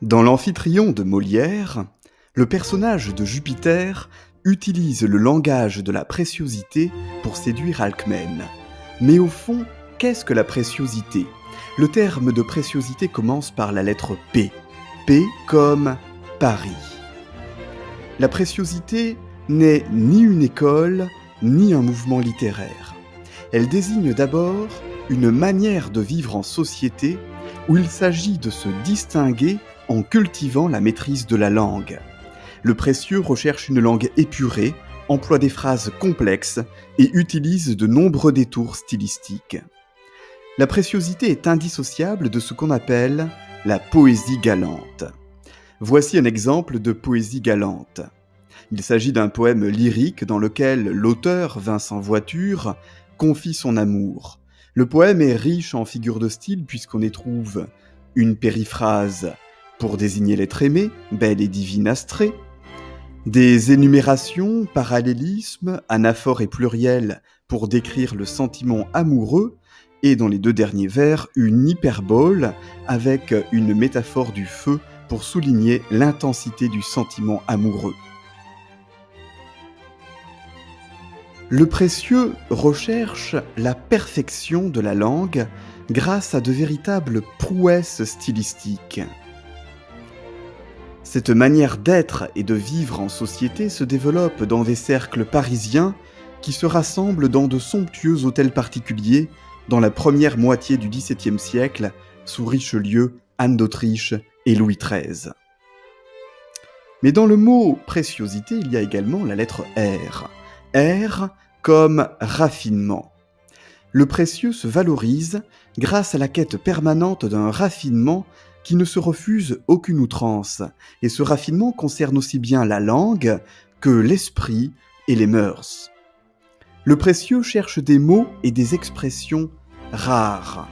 Dans l'Amphitryon de Molière, le personnage de Jupiter utilise le langage de la préciosité pour séduire Alcmène. Mais au fond, qu'est-ce que la préciosité ? Le terme de préciosité commence par la lettre P. P comme Paris. La préciosité n'est ni une école, ni un mouvement littéraire. Elle désigne d'abord une manière de vivre en société où il s'agit de se distinguer en cultivant la maîtrise de la langue. Le précieux recherche une langue épurée, emploie des phrases complexes et utilise de nombreux détours stylistiques. La préciosité est indissociable de ce qu'on appelle la poésie galante. Voici un exemple de poésie galante. Il s'agit d'un poème lyrique dans lequel l'auteur, Vincent Voiture, confie son amour. Le poème est riche en figures de style puisqu'on y trouve une périphrase pour désigner l'être aimé, belle et divine Astrée, des énumérations, parallélismes, anaphores et pluriels pour décrire le sentiment amoureux, et dans les deux derniers vers, une hyperbole avec une métaphore du feu pour souligner l'intensité du sentiment amoureux. Le précieux recherche la perfection de la langue grâce à de véritables prouesses stylistiques. Cette manière d'être et de vivre en société se développe dans des cercles parisiens qui se rassemblent dans de somptueux hôtels particuliers dans la première moitié du XVIIe siècle sous Richelieu, Anne d'Autriche et Louis XIII. Mais dans le mot préciosité, il y a également la lettre R. R comme raffinement. Le précieux se valorise grâce à la quête permanente d'un raffinement qui ne se refuse aucune outrance, et ce raffinement concerne aussi bien la langue que l'esprit et les mœurs. Le précieux cherche des mots et des expressions rares.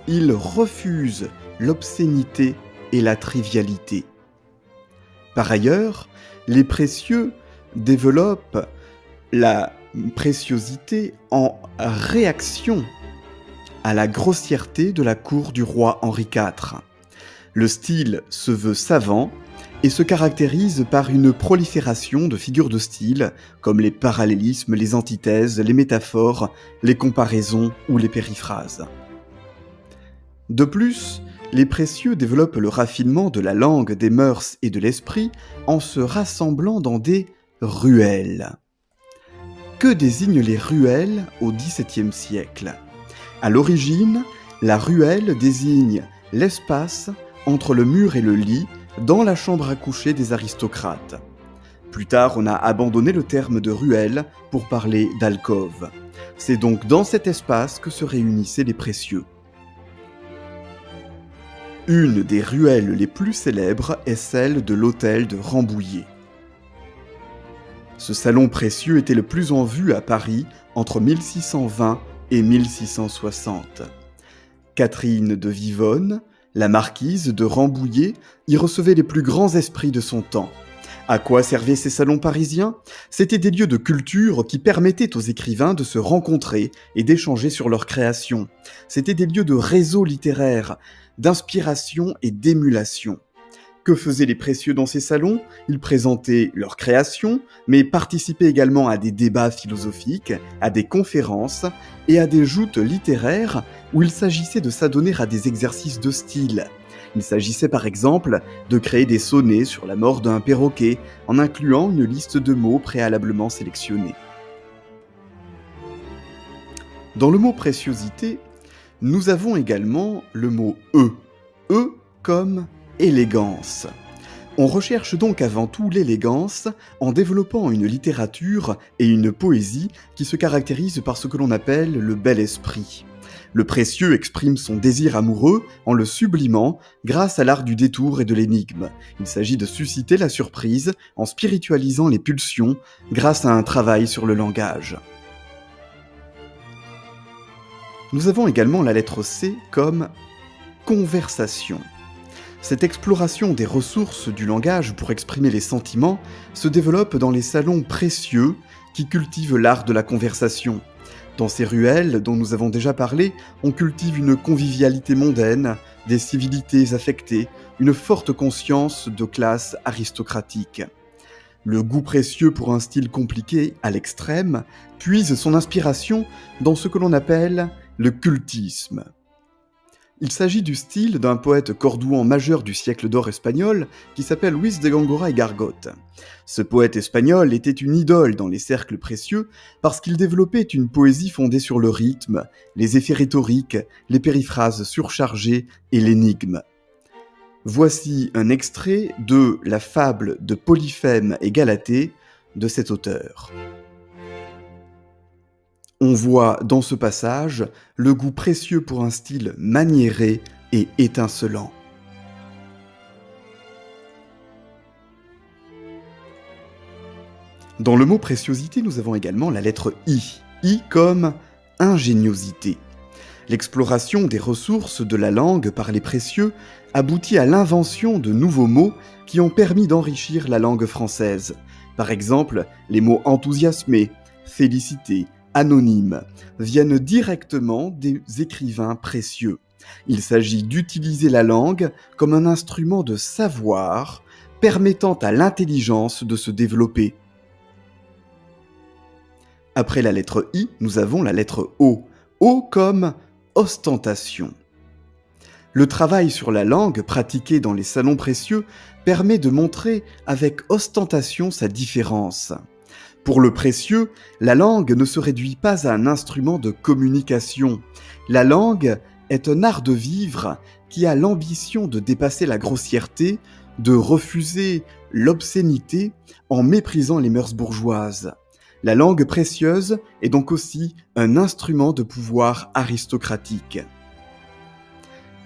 Il refuse l'obscénité et la trivialité. Par ailleurs, les précieux développent la préciosité en réaction à la grossièreté de la cour du roi Henri IV. Le style se veut savant et se caractérise par une prolifération de figures de style, comme les parallélismes, les antithèses, les métaphores, les comparaisons ou les périphrases. De plus, les précieux développent le raffinement de la langue, des mœurs et de l'esprit en se rassemblant dans des ruelles. Que désignent les ruelles au XVIIe siècle ? À l'origine, la ruelle désigne l'espace entre le mur et le lit dans la chambre à coucher des aristocrates. Plus tard, on a abandonné le terme de ruelle pour parler d'alcôve. C'est donc dans cet espace que se réunissaient les précieux. Une des ruelles les plus célèbres est celle de l'hôtel de Rambouillet. Ce salon précieux était le plus en vue à Paris entre 1620 et 1660. Catherine de Vivonne, la marquise de Rambouillet, y recevait les plus grands esprits de son temps. À quoi servaient ces salons parisiens ? C'étaient des lieux de culture qui permettaient aux écrivains de se rencontrer et d'échanger sur leurs créations. C'étaient des lieux de réseau littéraire, d'inspiration et d'émulation. Que faisaient les précieux dans ces salons ? Ils présentaient leurs créations, mais participaient également à des débats philosophiques, à des conférences et à des joutes littéraires où il s'agissait de s'adonner à des exercices de style. Il s'agissait par exemple de créer des sonnets sur la mort d'un perroquet en incluant une liste de mots préalablement sélectionnés. Dans le mot préciosité, nous avons également le mot « E ». E comme élégance. On recherche donc avant tout l'élégance en développant une littérature et une poésie qui se caractérisent par ce que l'on appelle le bel esprit. Le précieux exprime son désir amoureux en le sublimant grâce à l'art du détour et de l'énigme. Il s'agit de susciter la surprise en spiritualisant les pulsions grâce à un travail sur le langage. Nous avons également la lettre C comme conversation. Cette exploration des ressources du langage pour exprimer les sentiments se développe dans les salons précieux qui cultivent l'art de la conversation. Dans ces ruelles, dont nous avons déjà parlé, on cultive une convivialité mondaine, des civilités affectées, une forte conscience de classe aristocratique. Le goût précieux pour un style compliqué à l'extrême puise son inspiration dans ce que l'on appelle le cultisme. Il s'agit du style d'un poète cordouan majeur du siècle d'or espagnol qui s'appelle Luis de Góngora y Gargot. Ce poète espagnol était une idole dans les cercles précieux parce qu'il développait une poésie fondée sur le rythme, les effets rhétoriques, les périphrases surchargées et l'énigme. Voici un extrait de la fable de Polyphème et Galatée de cet auteur. On voit dans ce passage le goût précieux pour un style maniéré et étincelant. Dans le mot préciosité, nous avons également la lettre I. I comme ingéniosité. L'exploration des ressources de la langue par les précieux aboutit à l'invention de nouveaux mots qui ont permis d'enrichir la langue française. Par exemple, les mots enthousiasmé, félicité, anonyme viennent directement des écrivains précieux. Il s'agit d'utiliser la langue comme un instrument de savoir permettant à l'intelligence de se développer. Après la lettre I, nous avons la lettre O. O comme ostentation. Le travail sur la langue pratiqué dans les salons précieux permet de montrer avec ostentation sa différence. Pour le précieux, la langue ne se réduit pas à un instrument de communication. La langue est un art de vivre qui a l'ambition de dépasser la grossièreté, de refuser l'obscénité en méprisant les mœurs bourgeoises. La langue précieuse est donc aussi un instrument de pouvoir aristocratique.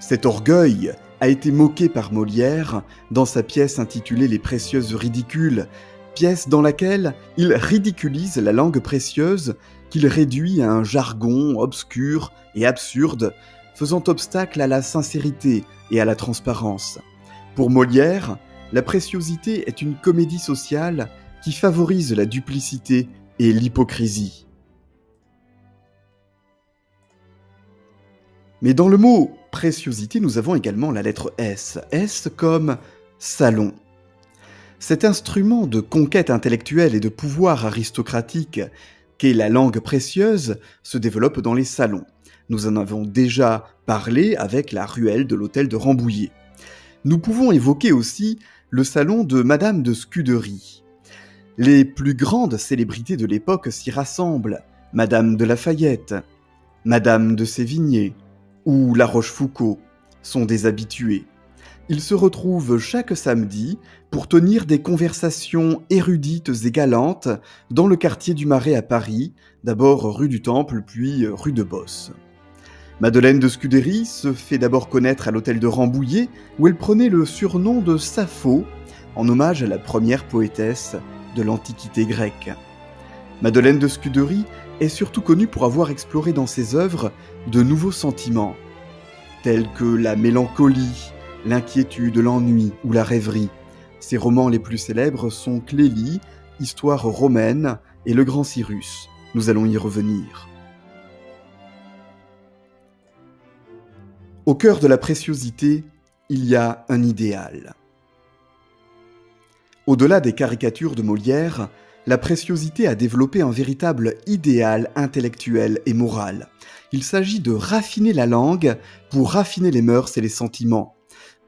Cet orgueil a été moqué par Molière dans sa pièce intitulée « Les précieuses ridicules », pièce dans laquelle il ridiculise la langue précieuse qu'il réduit à un jargon obscur et absurde, faisant obstacle à la sincérité et à la transparence. Pour Molière, la préciosité est une comédie sociale qui favorise la duplicité et l'hypocrisie. Mais dans le mot préciosité, nous avons également la lettre S. S comme salon. Cet instrument de conquête intellectuelle et de pouvoir aristocratique qu'est la langue précieuse se développe dans les salons. Nous en avons déjà parlé avec la ruelle de l'hôtel de Rambouillet. Nous pouvons évoquer aussi le salon de Madame de Scudery. Les plus grandes célébrités de l'époque s'y rassemblent, Madame de Lafayette, Madame de Sévigné ou La Rochefoucauld sont des habitués. Ils se retrouvent chaque samedi pour tenir des conversations érudites et galantes dans le quartier du Marais à Paris, d'abord rue du Temple puis rue de Bosse. Madeleine de Scudéry se fait d'abord connaître à l'hôtel de Rambouillet où elle prenait le surnom de Sappho, en hommage à la première poétesse de l'Antiquité grecque. Madeleine de Scudéry est surtout connue pour avoir exploré dans ses œuvres de nouveaux sentiments, tels que la mélancolie, l'inquiétude, l'ennui ou la rêverie. Ses romans les plus célèbres sont Clélie, Histoire romaine et Le Grand Cyrus. Nous allons y revenir. Au cœur de la préciosité, il y a un idéal. Au-delà des caricatures de Molière, la préciosité a développé un véritable idéal intellectuel et moral. Il s'agit de raffiner la langue pour raffiner les mœurs et les sentiments.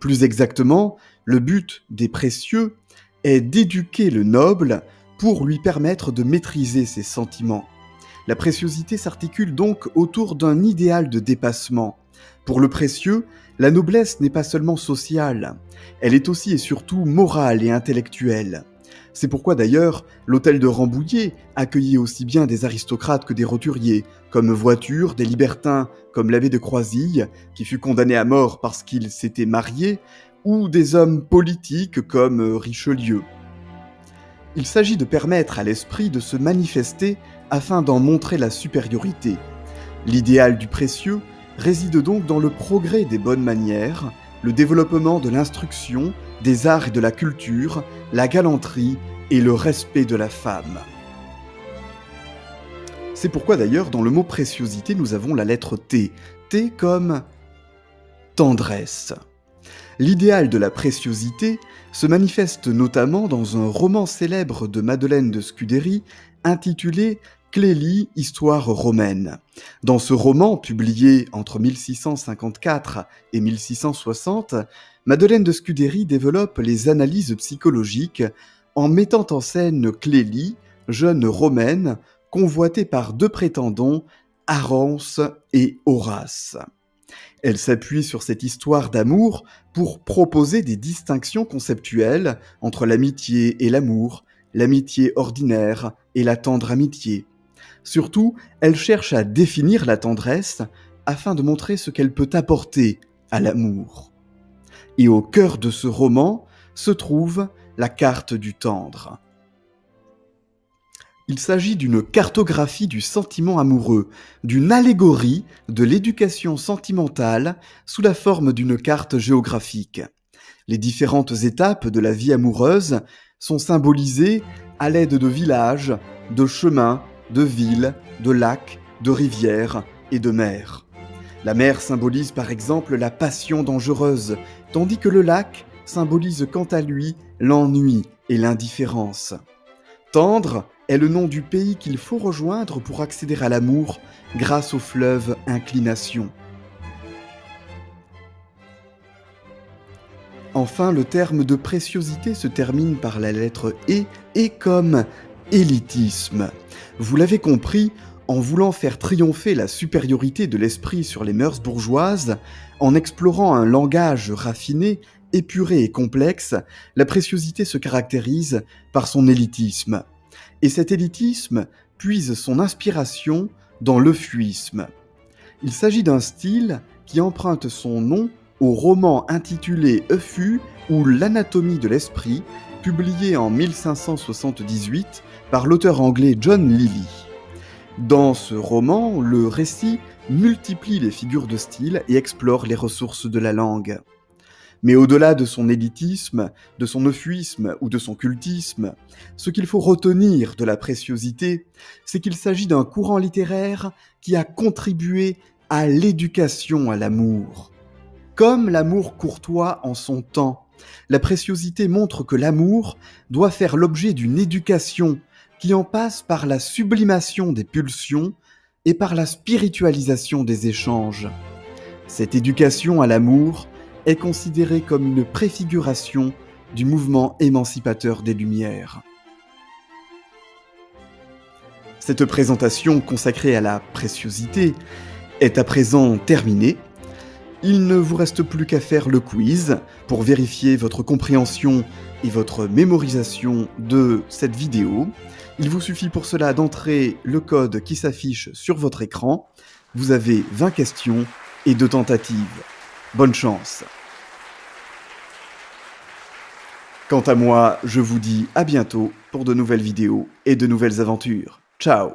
Plus exactement, le but des précieux est d'éduquer le noble pour lui permettre de maîtriser ses sentiments. La préciosité s'articule donc autour d'un idéal de dépassement. Pour le précieux, la noblesse n'est pas seulement sociale, elle est aussi et surtout morale et intellectuelle. C'est pourquoi d'ailleurs, l'hôtel de Rambouillet accueillait aussi bien des aristocrates que des roturiers, comme Voiture, des libertins comme l'abbé de Croisille, qui fut condamné à mort parce qu'il s'était marié, ou des hommes politiques comme Richelieu. Il s'agit de permettre à l'esprit de se manifester afin d'en montrer la supériorité. L'idéal du précieux réside donc dans le progrès des bonnes manières, le développement de l'instruction, des arts et de la culture, la galanterie et le respect de la femme. C'est pourquoi d'ailleurs dans le mot préciosité nous avons la lettre T. T comme tendresse. L'idéal de la préciosité se manifeste notamment dans un roman célèbre de Madeleine de Scudéry intitulé Clélie, histoire romaine. Dans ce roman, publié entre 1654 et 1660, Madeleine de Scudéry développe les analyses psychologiques en mettant en scène Clélie, jeune romaine, convoitée par deux prétendants, Arance et Horace. Elle s'appuie sur cette histoire d'amour pour proposer des distinctions conceptuelles entre l'amitié et l'amour, l'amitié ordinaire et la tendre amitié. Surtout, elle cherche à définir la tendresse afin de montrer ce qu'elle peut apporter à l'amour. Et au cœur de ce roman se trouve la carte du tendre. Il s'agit d'une cartographie du sentiment amoureux, d'une allégorie de l'éducation sentimentale sous la forme d'une carte géographique. Les différentes étapes de la vie amoureuse sont symbolisées à l'aide de villages, de chemins, de villes, de lacs, de rivières et de mers. La mer symbolise par exemple la passion dangereuse, tandis que le lac symbolise quant à lui l'ennui et l'indifférence. Tendre est le nom du pays qu'il faut rejoindre pour accéder à l'amour grâce au fleuve Inclination. Enfin, le terme de préciosité se termine par la lettre E et comme élitisme. Vous l'avez compris, en voulant faire triompher la supériorité de l'esprit sur les mœurs bourgeoises, en explorant un langage raffiné, épuré et complexe, la préciosité se caractérise par son élitisme. Et cet élitisme puise son inspiration dans l'euphuisme. Il s'agit d'un style qui emprunte son nom au roman intitulé Euphues ou l'anatomie de l'esprit, publié en 1578 par l'auteur anglais John Lilly. Dans ce roman, le récit multiplie les figures de style et explore les ressources de la langue. Mais au-delà de son élitisme, de son euphuisme ou de son cultisme, ce qu'il faut retenir de la préciosité, c'est qu'il s'agit d'un courant littéraire qui a contribué à l'éducation à l'amour. Comme l'amour courtois en son temps, la préciosité montre que l'amour doit faire l'objet d'une éducation qui en passe par la sublimation des pulsions et par la spiritualisation des échanges. Cette éducation à l'amour est considérée comme une préfiguration du mouvement émancipateur des Lumières. Cette présentation consacrée à la préciosité est à présent terminée. Il ne vous reste plus qu'à faire le quiz pour vérifier votre compréhension et votre mémorisation de cette vidéo. Il vous suffit pour cela d'entrer le code qui s'affiche sur votre écran. Vous avez 20 questions et 2 tentatives. Bonne chance! Quant à moi, je vous dis à bientôt pour de nouvelles vidéos et de nouvelles aventures. Ciao!